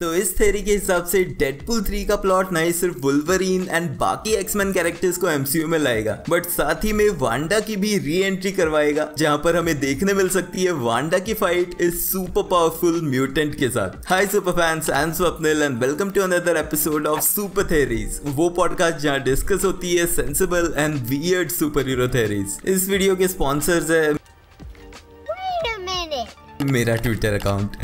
तो इस थ्योरी के हिसाब से डेडपूल 3 का प्लॉट नहीं सिर्फ वुल्वरीन एंड बाकी एक्समैन कैरेक्टर्स को एमसीयू में लाएगा, बट साथ ही में वांडा की भी री एंट्री करवाएगा, जहां पर हमें देखने मिल सकती है वांडा की फाइट इस सुपर पावरफुल म्यूटेंट के साथ। Hi super fans, I am Swapnil and welcome to another episode of super theories, वो पॉडकास्ट जहां डिस्कस होती है sensible and weird super hero theories. इस वीडियो के स्पॉन्सर्स है मेरा ट्विटर अकाउंट।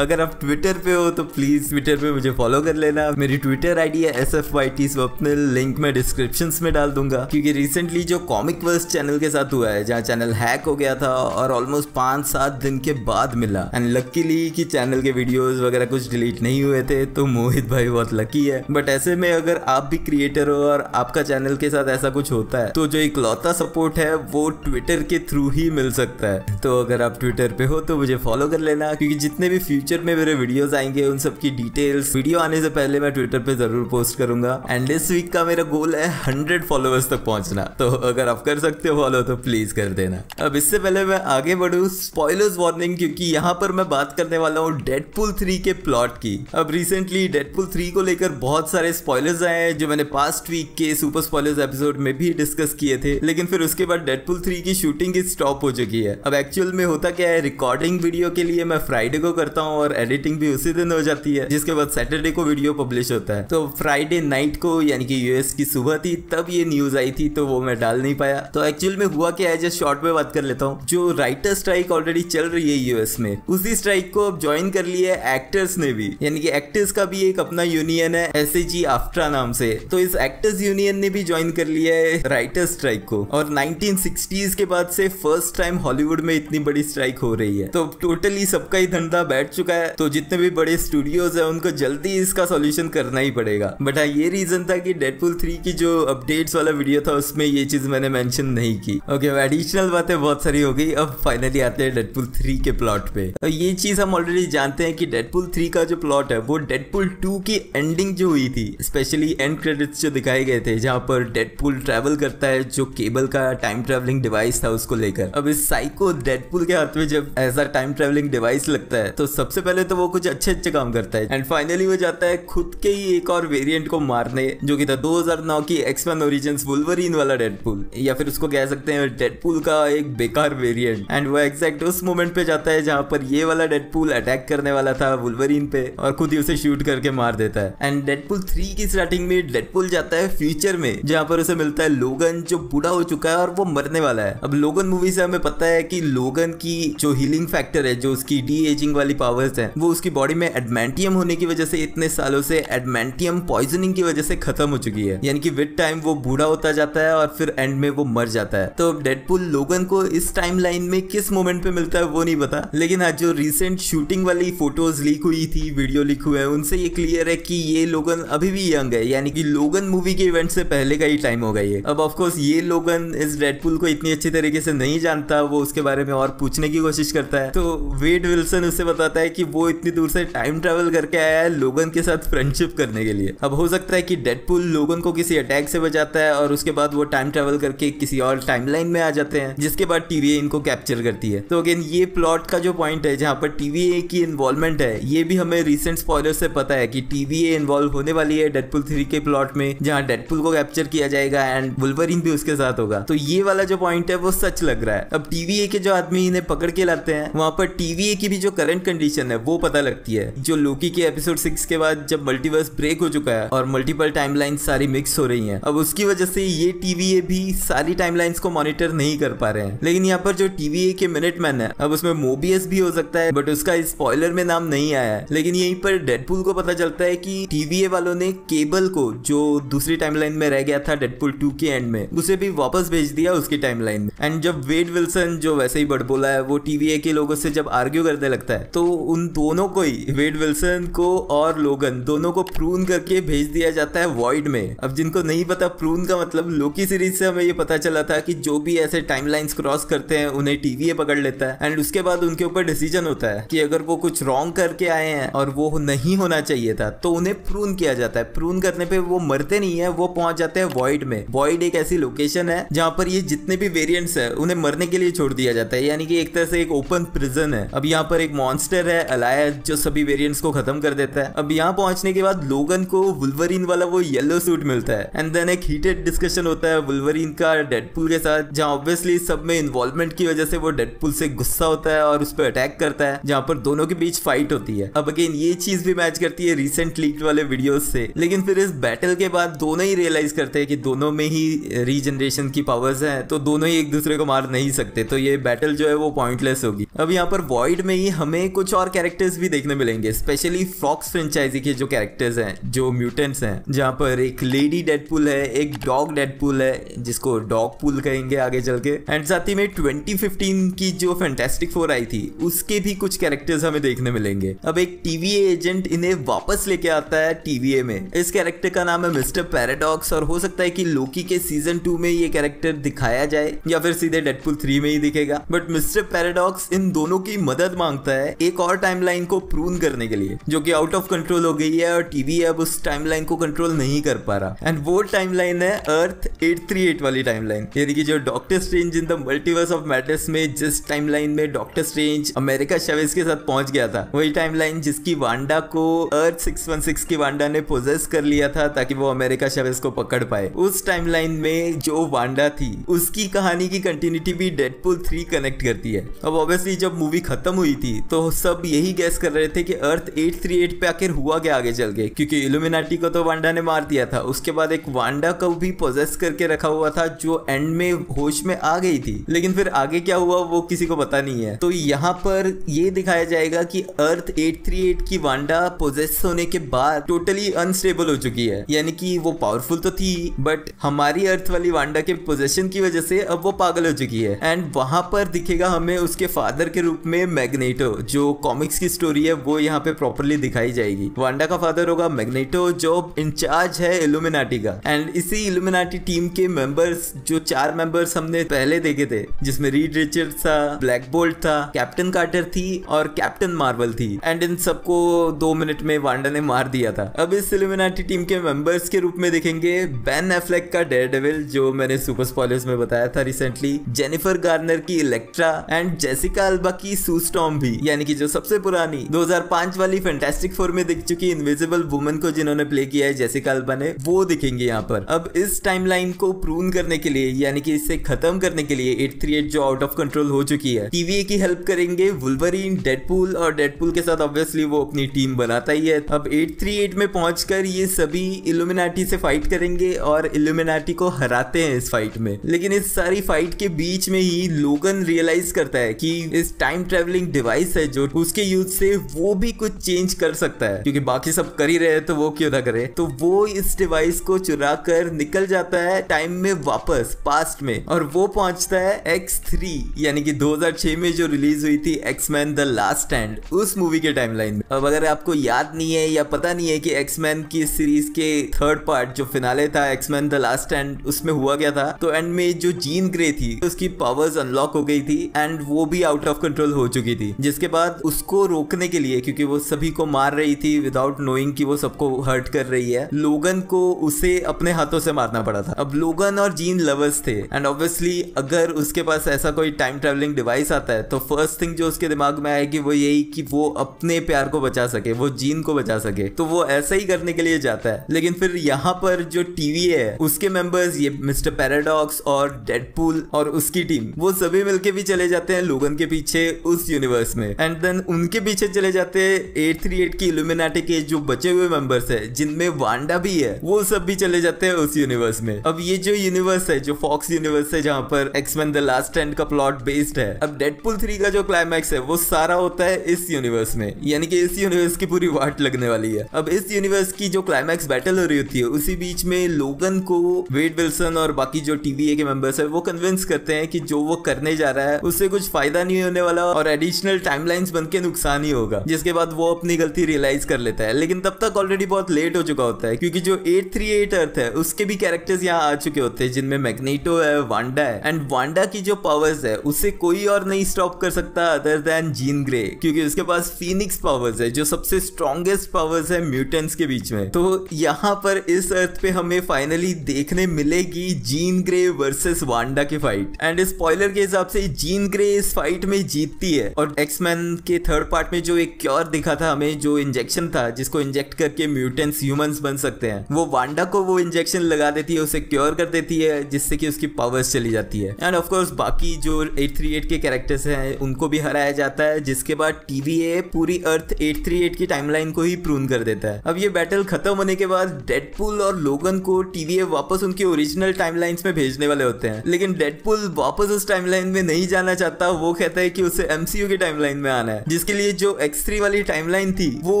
अगर आप ट्विटर पे हो तो प्लीज ट्विटर पे मुझे फॉलो कर लेना। मेरी ट्विटर आईडी है SFYT स्वप्निल, लिंक मैं डिस्क्रिप्शंस में डाल दूंगा। क्योंकि रिसेंटली जो कॉमिक वर्स चैनल के साथ हुआ है, जहाँ चैनल हैक हो गया था और ऑलमोस्ट 5-7 दिन के बाद मिला, एंड लकीली कि चैनल के वीडियोस वगैरह कुछ डिलीट नहीं हुए थे, तो मोहित भाई बहुत लकी है। बट ऐसे में अगर आप भी क्रिएटर हो और आपका चैनल के साथ ऐसा कुछ होता है, तो जो इकलौता सपोर्ट है वो ट्विटर के थ्रू ही मिल सकता है। तो अगर आप ट्विटर पे हो तो मुझे फॉलो कर लेना, क्योंकि जितने भी फ्यूचर में मेरे वीडियोस आएंगे उन सब की डिटेल्स वीडियो आने से पहले मैं ट्विटर पे जरूर पोस्ट करूंगा। एंड इस वीक का मेरा गोल है 100 फॉलोअर्स तक पहुंचना, तो अगर आप कर सकते हो फॉलो तो प्लीज कर देना। अब इससे पहले मैं आगे बढ़ूं, स्पॉयलर्स वार्निंग, क्योंकि यहाँ पर मैं बात करने वाला हूँ डेडपूल 3 के प्लॉट की। अब रिसेंटली डेडपूल 3 को लेकर बहुत सारे स्पॉयलर्स आए हैं, जो मैंने पास्ट वीक के सुपर स्पॉयलर्स एपिसोड में भी डिस्कस किए थे, लेकिन फिर उसके बाद डेडपूल 3 की शूटिंग स्टॉप हो चुकी है। अब एक्चुअल में होता क्या है, रिकॉर्डिंग वीडियो के लिए मैं फ्राइडे को करता हूँ और एडिटिंग भी उसी दिन हो जाती है, जिसके बाद सैटरडे को वीडियो पब्लिश होता है। तो फ्राइडे नाइट को, यानी कि यूएस की सुबह थी, तब ये न्यूज आई थी, तो वो मैं डाल नहीं पाया। तो एक्चुअल में हुआ क्या है, जस्ट शॉर्ट में बात कर लेता हूँ। जो राइटर स्ट्राइक ऑलरेडी चल रही है यूएस में, उसी स्ट्राइक को अब ज्वाइन कर लिया है एक्टर्स ने भी, यानी कि एक्टर्स का भी एक अपना यूनियन है SAG AFTRA नाम से। तो इस एक्टर्स यूनियन ने भी ज्वाइन कर लिया है राइटर स्ट्राइक को, और 1960s के बाद से फर्स्ट टाइम हॉलीवुड में इतनी बड़ी स्ट्राइक हो रही है। तो टोटली सबका ही धंधा बैठ चुका है, तो जितने भी बड़े स्टूडियोज है उनको जल्दी इसका सॉल्यूशन करना ही पड़ेगा। बट हाँ, ये रीजन था कि डेडपूल 3 की जो अपडेट्स वाला वीडियो था उसमें ये चीज मैंने मेंशन नहीं की। ओके, एडिशनल बातें बहुत सारी हो गई। अब फाइनली आते हैं डेडपूल 3 के प्लॉट पे। तो ये चीज हम ऑलरेडी जानते हैं कि डेडपूल 3 का जो प्लॉट है वो डेडपूल 2 की एंडिंग जो हुई थी, स्पेशली एंड क्रेडिट्स जो दिखाए गए थे, जहां पर डेडपूल ट्रेवल करता है जो केबल का टाइम ट्रेवलिंग डिवाइस था उसको लेकर। अब इस साइको डेडपूल के हाथ में जब ऐसा टाइम ट्रेवलिंग डिवाइस लगता है, तो सबसे पहले तो वो कुछ अच्छे काम करता है, एंड फाइनली वो जाता है खुद के ही एक और वेरिएंट को मारने, जो कि था 2009 की एक्समैन ओरिजिन्स वुल्वरीन वाला डेडपूल, या फिर उसको कह सकते हैं डेडपूल का एक बेकार वेरिएंट। एंड वो एग्जैक्ट उस मोमेंट पे जाता है जहां पर ये वाला डेडपूल अटैक करने वाला था वुल्वरीन पे, और खुद ही उसे शूट करके मार देता है। एंड डेडपूल 3 की स्टार्टिंग में डेडपूल जाता है फ्यूचर में, जहां पर उसे मिलता है लोगन, जो बूढ़ा हो चुका है और वो मरने वाला है। अब लोगन मूवी से हमें पता है कि लोगन की जो हीलिंग फैक्टर है, जो उसकी डी एजिंग वाली पावर्स है, वो उसकी बॉडी में एडमेंटियम होने की वजह से इतने सालों से एडमेंटियम पॉइजनिंग की वजह से खत्म हो चुकी है, यानी कि विद टाइम वो बूढ़ा होता जाता है और फिर एंड में वो मर जाता है। तो डेडपूल लोगन को इस टाइमलाइन में किस मोमेंट पे मिलता है वो नहीं पता, लेकिन आज जो रिसेंट शूटिंग वाली फोटोज लीक हुई थी, वीडियो लीक हुए हैं, उनसे ये क्लियर है कि ये लोगन अभी भी यंग है, यानी कि लोगन मूवी के इवेंट से पहले का ही टाइम होगा ये। अब ऑफकोर्स ये लोगन इस डेडपूल को इतनी अच्छी तरीके से नहीं जानता, वो उसके बारे में और पूछने की कोशिश करता है। तो वेड विल्सन उसे बताता है कि वो इतनी दूर से टाइम ट्रेवल करके आया है लोगन के साथ फ्रेंडशिप करने के लिए। अब हो सकता है कि डेडपूल लोगन को किसी अटैक से बचाता है और उसके बाद वो टाइम ट्रेवल करके किसी और टाइमलाइन में आ जाते हैं, जिसके बाद TVA इनको कैप्चर करती है। तो अगेन ये प्लॉट का जो पॉइंट है जहां पर TVA की इन्वॉल्वमेंट है, ये भी हमें रिसेंट स्पॉयलर से पता है कि TVA इन्वॉल्व होने वाली है डेडपूल 3 के प्लॉट में, जहां डेडपूल को कैप्चर किया जाएगा एंड वुल्वरीन भी उसके साथ होगा। तो ये वाला जो पॉइंट है वो सच लग रहा है। अब TVA के जो आदमी इन्हें पकड़ के लाते हैं, वहां पर TVA की भी जो करंट कंडीशन है वो पता लगती है, जो लोकी के एपिसोड 6 के बाद जब मल्टीवर्स ब्रेक हो चुका है और मल्टीपल टाइमलाइन सारी मिक्स हो रही हैं। अब उसकी वजह से ये TVA भी सारी टाइमलाइंस को मॉनिटर नहीं कर पा रहे हैं। लेकिन यहाँ पर जो TVA के मिनटमैन है, अब उसमें मोबियस भी हो सकता है, बट उसका स्पॉइलर में नाम नहीं आया है। लेकिन यहीं पर डेडपूल को पता चलता है कि TVA वालों ने केबल को, जो दूसरी टाइमलाइन में रह गया था डेडपूल 2 के एंड में, उसे भी वापस भेज दिया उसकी टाइमलाइन में। एंड जब वेड विल्सन, जो वैसे ही बड़बोला है, वो TVA के लोगों से जब आर्ग्यू करने लगता है, तो उन दोनों को ही, वेड विल्सन को और लोगन, दोनों को प्रून करके भेज दिया जाता है वॉइड में। अब जिनको नहीं पता प्रून का मतलब, लोकी सीरीज से हमें ये पता चला था कि जो भी ऐसे टाइमलाइंस क्रॉस करते हैं उन्हें TVA पकड़ लेता है, एंड उसके बाद उनके ऊपर डिसीजन होता है कि अगर वो कुछ रॉन्ग करके आए हैं और वो नहीं होना चाहिए था, तो उन्हें प्रून किया जाता है। प्रून करने पे वो मरते नहीं है, वो पहुंच जाते हैं वॉइड में। वॉइड एक ऐसी लोकेशन है जहां पर ये जितने भी वेरिएंट्स है उन्हें मरने के लिए छोड़ दिया जाता है, यानी कि एक तरह से एक ओपन प्रिजन है। अब यहाँ पर एक मॉन्स्टर है अलायस जो सभी वेरिएंट्स को खत्म कर देता है। अब यहाँ पहुंचने के बाद लोगन को वुल्वरीन वाला वो येलो सूट मिलता है एंड देन एक हीटेड डिस्कशन होता है वुल्वरीन का डेडपूल के साथ, जहाँ ऑब्वियसली सब में इन्वॉल्वमेंट की वजह से वो डेडपूल से गुस्सा होता है और उस पर अटैक करता है, जहाँ पर दोनों के बीच फाइट होती है। अब अगेन ये चीज भी मैच करती है रिसेंट लीक्ड वाले वीडियोस से, लेकिन फिर इस बैटल के बाद दोनों ही रियलाइज करते हैं कि दोनों में ही रीजनरेशन की पावर्स हैं, तो दोनों ही एक दूसरे को मार नहीं सकते, तो ये बैटल जो है वो पॉइंटलेस होगी। अब यहाँ पर वॉइड में ही हमें कुछ और कैरेक्टर्स भी देखने मिलेंगे, स्पेशली फॉक्स फ्रेंचाइजी के जो कैरेक्टर्स हैं जो म्यूटेंट्स हैं, जहाँ पर एक लेडी डेडपूल है, एक डॉग डेडपूल है जिसको डॉग पूल कहेंगे आगे चल के, एंड साथ ही में 2015 की जो फैंटास्टिक फोर आई थी उसके भी कुछ कैरेक्टर्स हमें देखने मिलेंगे। अब एक टीवीए एजेंट इन्हें वापस लेके आता है टीवीए में। इस कैरेक्टर का नाम है मिस्टर पैराडॉक्स और हो सकता है कि लोकी के सीजन 2 में ये कैरेक्टर दिखाया जाए या फिर सीधे डेडपूल 3 में ही दिखेगा। बट मिस्टर पैराडॉक्स इन दोनों की मदद मांगता है एक और टाइमलाइन को प्रून करने के लिए जो कि आउट ऑफ कंट्रोल हो गई है और टीवी अब उस टाइमलाइन को कंट्रोल नहीं कर पा रहा, एंड वो टाइमलाइन है अर्थ 838 वाली टाइमलाइन, यानी कि जो doctor strange in the multiverse of madness में जिस टाइमलाइन में डॉक्टर स्ट्रेंज अमेरिका चेवेज के साथ पहुंच गया था, वही टाइमलाइन जिसकी वांडा को अर्थ 616 की वांडा ने पोजेस कर लिया था ताकि वो अमेरिका चेवेज को पकड़ पाए। उस टाइमलाइन में जो वांडा थी उसकी कहानी की कंटिन्यूटी भी डेडपूल 3 कनेक्ट करती है। अब ऑब्वियसली जब मूवी खत्म हुई थी तो सब यही गैस कर रहे थे कि अर्थ 838 पे आखिर हुआ क्या आगे चल के, क्योंकि इल्यूमिनाटी को तो वांडा ने मार दिया था, उसके बाद एक वांडा को भी पोजेस करके रखा हुआ था जो एंड में होश में आ गई थी, लेकिन फिर आगे क्या हुआ वो किसी को पता नहीं है। तो यहाँ पर ये दिखाया जाएगा कि अर्थ 838 की वांडा पोजेस होने के बाद टोटली अनस्टेबल हो चुकी है, यानी कि वो पावरफुल तो थी बट हमारी अर्थ वाली वांडा के पोजेशन की वजह से अब वो पागल हो चुकी है। एंड वहां पर दिखेगा हमें उसके फादर के रूप में मैग्नेटो, जो कॉमिक्स की स्टोरी है वो यहाँ पे प्रॉपर्ली दिखाई जाएगी। वांडा का फादर होगा मैग्नेटो जो इंचार्ज है इल्यूमिनाटी का, एंड इसी इल्यूमिनाटी टीम के मेंबर्स जो 4 मेंबर्स हमने पहले देखे थे जिसमें रीड रिचर्ड्स था, ब्लैक बोल्ट था, कैप्टन कार्टर थी और कैप्टन मार्वल थी, एंड इन सबको 2 मिनट में वांडा ने मार दिया था। अब इस इल्यूमिनाटी टीम के मेंबर्स के रूप में देखेंगे बेन एफ्लेक का डेयरडेविल जो मैंने सुपर स्पॉयलर्स में बताया था रिसेंटली, जेनिफर गार्नर की इलेक्ट्रा एंड जेसिका अल्बा की सू स्टॉर्म भी, यानी कि जो सबसे पुरानी 2005 वाली फैंटास्टिक फोर में दिख चुकी इनविजिबल वुमन को जिन्होंने प्ले किया है जेसिका अल्बा ने, वो दिखेंगे यहाँ पर। अब इस टाइमलाइन को प्रून करने के लिए यानी कि इसे खत्म करने के लिए 838 जो आउट ऑफ कंट्रोल हो चुकी है, टीवीए की हेल्प करेंगे वुल्वरीन, डेडपूल, और डेडपूल के साथ ऑब्वियसली वो अपनी टीम बनाता ही है। अब 838 में पहुंचकर ये सभी इल्यूमिनाटी से फाइट करेंगे और इल्यूमिनाटी को हराते हैं इस फाइट में। लेकिन इस सारी फाइट के बीच में ही लोगन रियलाइज करता है कि इस टाइम ट्रेवलिंग डिवाइस है जो उसके यूज से वो भी कुछ चेंज कर सकता है, क्योंकि बाकी सब कर ही रहे हैं तो वो क्यों ना करे। तो वो इस डिवाइस को चुरा कर निकल जाता है टाइम में वापस पास्ट में, और वो पहुंचता है X3 यानी कि 2006 में जो रिलीज हुई थी एक्समैन द लास्ट स्टैंड, उस मूवी के टाइमलाइन में। अब अगर आपको याद नहीं है या पता नहीं है कि एक्समैन की सीरीज के 3rd पार्ट जो फिनाले था एक्समैन द लास्ट स्टैंड, उसमें हुआ क्या था, तो एंड में जो जीन ग्रे थी उसकी पावर्स अनलॉक हो गई थी एंड वो भी आउट ऑफ कंट्रोल हो चुकी थी, जिसके बाद उसको रोकने के लिए, क्योंकि वो सभी को मार रही थी विदाउट नोइंग कि वो सबको हर्ट कर रही है, लोगन को उसे अपने हाथों से मारना पड़ा था। अब लोगन और जीन लवर्स थे एंड ऑब्वियसली अगर उसके पास ऐसा कोई टाइम ट्रेवलिंग डिवाइस आता है तो फर्स्ट थिंग जो उसके दिमाग में आएगी वो यही कि वो अपने प्यार को बचा सके, वो जीन को बचा सके, तो वो ऐसा ही करने के लिए जाता है। लेकिन फिर यहाँ पर जो टीवी है उसके मेंबर्स, ये मिस्टर पैराडॉक्स और डेडपूल और उसकी टीम, वो सभी मिलके भी चले जाते हैं लोगन के पीछे उस यूनिवर्स में, एंड देन उनके पीछे चले जाते हैं 838 की इल्यूमिनाटी के जो बचे हुए मेंबर्स है जिनमें वांडा भी है, वो सब भी चले जाते हैं उस यूनिवर्स में। अब ये जो यूनिवर्स है जो फॉक्स यूनिवर्स है जहाँ पर एक्समैन द लास्ट स्टैंड का प्लॉट बेस्ड है, अब डेडपूल 3 का जो क्लाइमैक्स है वो सारा होता है इस यूनिवर्स में, यानी कि इस यूनिवर्स की पूरी वाट लगने वाली है। अब इस यूनिवर्स की जो क्लाइमैक्स बैटल हो रही होती है उसी बीच में लोगन को वेड विल्सन और बाकी जो टीवीए के मेंबर्स है वो कन्विंस करते हैं कि जो वो करने जा रहा है उससे कुछ फायदा नहीं होने वाला और एडिशनल टाइमलाइंस बनके नुकसान ही होगा, जिसके बाद वो अपनी गलती रियलाइज कर लेता है। लेकिन तब तक ऑलरेडी बहुत लेट हो चुका होता है, क्योंकि जो 838 अर्थ है उसके भी कैरेक्टर्स यहाँ आ चुके होते हैं जिनमें मैग्नेटो है, वांडा है, एंड वांडा की जो पावर्स है उसे कोई और नहीं स्टॉप कर सकता अदर देन जीन ग्रे, क्योंकि उसके पास फीनिक्स पावर्स है जो सबसे स्ट्रॉन्गेस्ट पावर्स है म्यूटेंट्स के बीच में। तो यहाँ पर इस अर्थ पे हमें फाइनली देखने मिलेगी जीन ग्रे वर्सेस वांडा की फाइट, एंड स्पॉइलर के हिसाब से जीन ग्रे इस फाइट में जीतती है और एक्समैन के थर्ड पार्ट में जो एक क्योर दिखा था हमें, जो इंजेक्शन था जिसको इंजेक्ट करके म्यूटेंट्स ह्यूमंस बन सकते हैं, वो वांडा को वो इंजेक्शन लगा देती है, उसे क्योर कर देती है, जिससे कि उसकी पावर्स चली जाती है। एंड ऑफ कोर्स बाकी जो 838 के कैरेक्टर्स हैं उनको भी हराया जाता है, जिसके बाद TVA पूरी अर्थ 838 की टाइमलाइन को ही प्रून कर देता है। अब ये बैटल खत्म होने के बाद डेडपूल और लोगन को TVA वापस उनकी ओरिजिनल टाइमलाइंस में भेजने वाले होते हैं, लेकिन डेडपूल वापस उस टाइमलाइन में नहीं जाना चाहता। वो कहता है कि उसे MCU की टाइमलाइन में आना है, जिसके लिए जो X3 वाली टाइमलाइन थी वो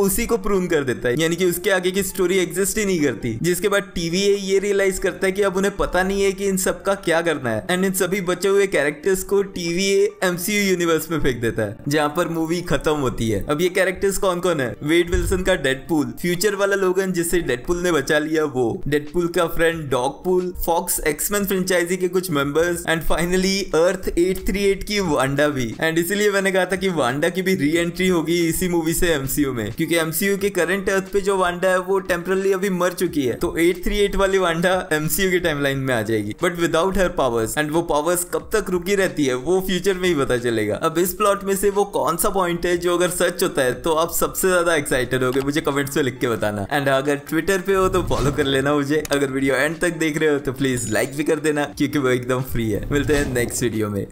उसी को प्रून कर देता है, यानी कि उसके आगे की स्टोरी एग्जिस्ट ही नहीं करती। जिसके बाद TVA ये रियलाइज करता है कि अब उन्हें पता नहीं है कि इन सब का क्या करना है, एंड इन सभी बचे हुए कैरेक्टर्स को TVA MCU यूनिवर्स में फेंक देता है, जहां पर मूवी खत्म होती है। अब ये कैरेक्टर्स कौन कौन है? वेड विल्सन का डेडपूल, फ्यूचर वाला लोगन जिसे डेडपूल ने बचा लिया वो, डेडपूल का फ्रेंड डॉगपूल, फॉक्स एक्समैन फ्रेंचाइजी के कुछ मेंबर्स, एंड फाइनली अर्थ 838 की वांडा भी। एंड इसीलिए मैंने कहा था कि वांडा की भी री एंट्री होगी इसी मूवी से MCU में, क्योंकि MCU के करंट अर्थ पे जो वांडा है वो टेम्परली अभी मर चुकी है, तो 838 वाली वांडा MCU की टाइमलाइन में आ जाएगी, but without her powers. And वो पावर्स कब तक रुकी रहती है वो फ्यूचर में ही पता चलेगा। अब इस प्लॉट में से वो कौन सा पॉइंट है जो अगर सच होता है तो आप सबसे ज्यादा एक्साइटेड होगे, मुझे कमेंट्स में लिख के बताना। एंड अगर ट्विटर पे हो तो फॉलो कर लेना मुझे। अगर वीडियो एंड तक देख रहे हो तो प्लीज लाइक भी कर देना, क्योंकि वो एकदम फ्री है। मिलते हैं नेक्स्ट वीडियो में।